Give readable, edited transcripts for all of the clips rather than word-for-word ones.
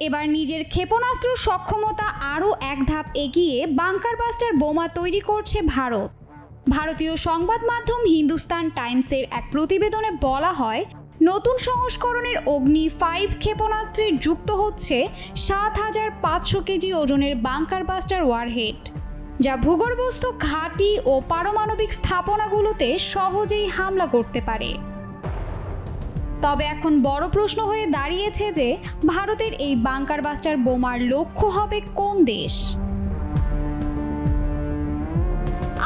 এবার নিজের ক্ষেপণাস্ত্র সক্ষমতা আরও এক ধাপ এগিয়ে বাংকার বাস্টার বোমা তৈরি করছে ভারত। ভারতীয় সংবাদ মাধ্যম হিন্দুস্তান টাইমসের এক প্রতিবেদনে বলা হয়, নতুন সংস্করণের অগ্নি 5 ক্ষেপণাস্ত্রে যুক্ত হচ্ছে ৭,৫০০ কেজি ওজনের বাংকার বাস্টার ওয়ারহেড, যা ভূগর্ভস্থ ঘাঁটি ও পারমাণবিক স্থাপনাগুলোতে সহজেই হামলা করতে পারে। তবে এখন বড় প্রশ্ন হয়ে দাঁড়িয়েছে যে ভারতের এই বাংকার বাস্টার বোমার লক্ষ্য হবে কোন দেশ?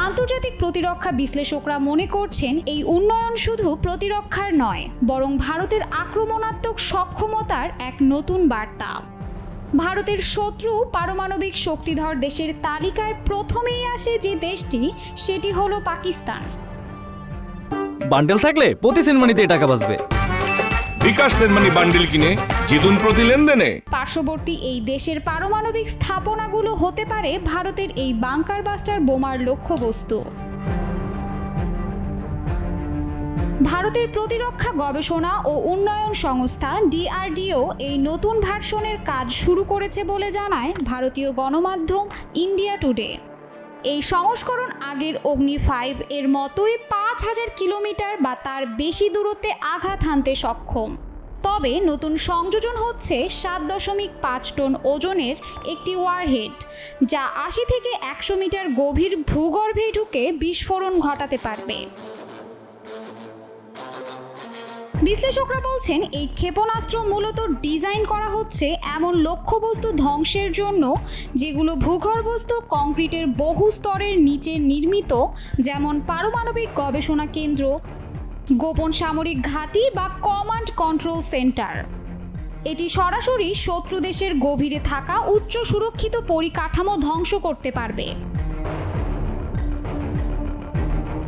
আন্তর্জাতিক প্রতিরক্ষা বিশ্লেষকরা মনে করছেন, এই উন্নয়ন শুধু প্রতিরক্ষার নয়, বরং ভারতের আক্রমণাত্মক সক্ষমতার এক নতুন বার্তা। ভারতের শত্রু পারমাণবিক শক্তিধর দেশের তালিকায় প্রথমেই আসে যে দেশটি, সেটি হলো পাকিস্তান। বান্ডেল থাকলে প্রতি সেনমানিতে টাকা বাঁচবে। বিকাশ সেনমানি বান্ডেল কিনে জিতুন প্রতি লেনদেনে। পার্শ্ববর্তী এই দেশের পারমাণবিক স্থাপনাগুলো হতে পারে ভারতের এই বাংকার বাস্টার বোমার লক্ষ্যবস্তু। ভারতের প্রতিরক্ষা গবেষণা ও উন্নয়ন সংস্থা DRDO এই নতুন ভার্সনের কাজ শুরু করেছে বলে জানায় ভারতীয় গণমাধ্যম ইন্ডিয়া টুডে। এই সংস্করণ আগের অগ্নি 5 এর মতোই ৫,০০০ কিলোমিটার বা তার বেশি দূরত্বে আঘাত হানতে সক্ষম। তবে নতুন সংযোজন হচ্ছে ৭.৫ টন ওজনের একটি ওয়ারহেড, যা ৮০ থেকে ১০০ মিটার গভীর ভূগর্ভে ঢুকে বিস্ফোরণ ঘটাতে পারবে। বিশ্লেষকরা বলছেন, এই ক্ষেপণাস্ত্র মূলত ডিজাইন করা হচ্ছে এমন লক্ষ্যবস্তু ধ্বংসের জন্য যেগুলো ভূগর্ভস্থ কংক্রিটের বহু স্তরের নিচে নির্মিত, যেমন পারমাণবিক গবেষণা কেন্দ্র, গোপন সামরিক ঘাঁটি বা কমান্ড কন্ট্রোল সেন্টার। এটি সরাসরি শত্রু দেশের গভীরে থাকা উচ্চ সুরক্ষিত পরিকাঠামো ধ্বংস করতে পারবে।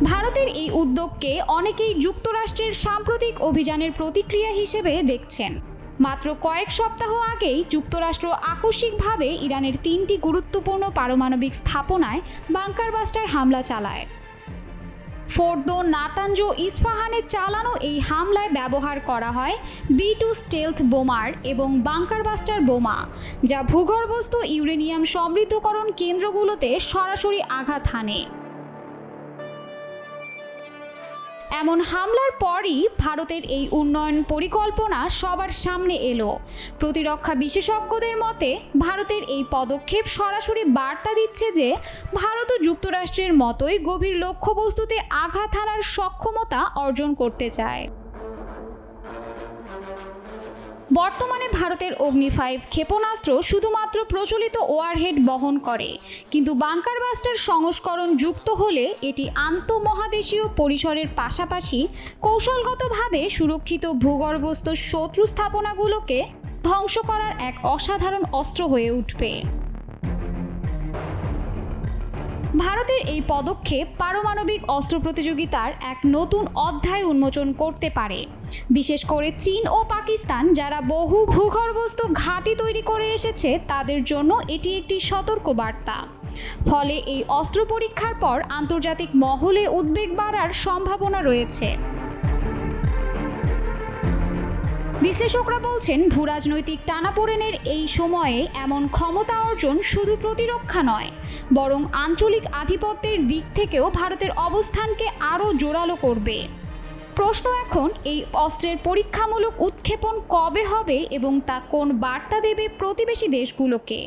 ভারতের এই উদ্যোগকে অনেকেই যুক্তরাষ্ট্রের সাম্প্রতিক অভিযানের প্রতিক্রিয়া হিসেবে দেখছেন। মাত্র কয়েক সপ্তাহ আগেই যুক্তরাষ্ট্র আকস্মিকভাবে ইরানের 3টি গুরুত্বপূর্ণ পারমাণবিক স্থাপনায় বাংকার বাস্টার হামলা চালায়। ফোর্দো, নাতানজ, ইস্পাহানে চালানো এই হামলায় ব্যবহার করা হয় B2 স্টেলথ বোমার এবং বাংকার বাস্টার বোমা, যা ভূগর্ভস্থ ইউরেনিয়াম সমৃদ্ধকরণ কেন্দ্রগুলোতে সরাসরি আঘাত হানে। এমন হামলার পরই ভারতের এই উন্নয়ন পরিকল্পনা সবার সামনে এলো। প্রতিরক্ষা বিশেষজ্ঞদের মতে, ভারতের এই পদক্ষেপ সরাসরি বার্তা দিচ্ছে যে ভারত ও যুক্তরাষ্ট্রের মতোই গভীর লক্ষ্যবস্তুতে আঘাত হানার সক্ষমতা অর্জন করতে চায়। বর্তমানে ভারতের অগ্নি 5 ক্ষেপণাস্ত্র শুধুমাত্র প্রচলিত ওয়ারহেড বহন করে, কিন্তু বাংকার বাস্টার সংস্করণ যুক্ত হলে এটি আন্তঃমহাদেশীয় পরিসরের পাশাপাশি কৌশলগতভাবে সুরক্ষিত ভূগর্ভস্থ শত্রু স্থাপনাগুলোকে ধ্বংস করার এক অসাধারণ অস্ত্র হয়ে উঠবে। ভারতের এই পদক্ষেপ পারমাণবিক অস্ত্র প্রতিযোগিতার এক নতুন অধ্যায় উন্মোচন করতে পারে, বিশেষ করে চীন ও পাকিস্তান, যারা বহু ভূগর্ভস্থ ঘাঁটি তৈরি করে এসেছে, তাদের জন্য এটি একটি সতর্ক বার্তা। ফলে এই অস্ত্র পরীক্ষার পর আন্তর্জাতিক মহলে উদ্বেগ বাড়ার সম্ভাবনা রয়েছে। বিশ্লেষকরা বলছেন, ভূরাজনৈতিক টানাপোড়েনের এই সময়ে এমন ক্ষমতা অর্জন শুধু প্রতিরক্ষা নয়, বরং আঞ্চলিক আধিপত্যের দিক থেকেও ভারতের অবস্থানকে আরও জোরালো করবে। প্রশ্ন এখন, এই অস্ত্রের পরীক্ষামূলক উৎক্ষেপণ কবে হবে এবং তা কোন বার্তা দেবে প্রতিবেশী দেশগুলোকে?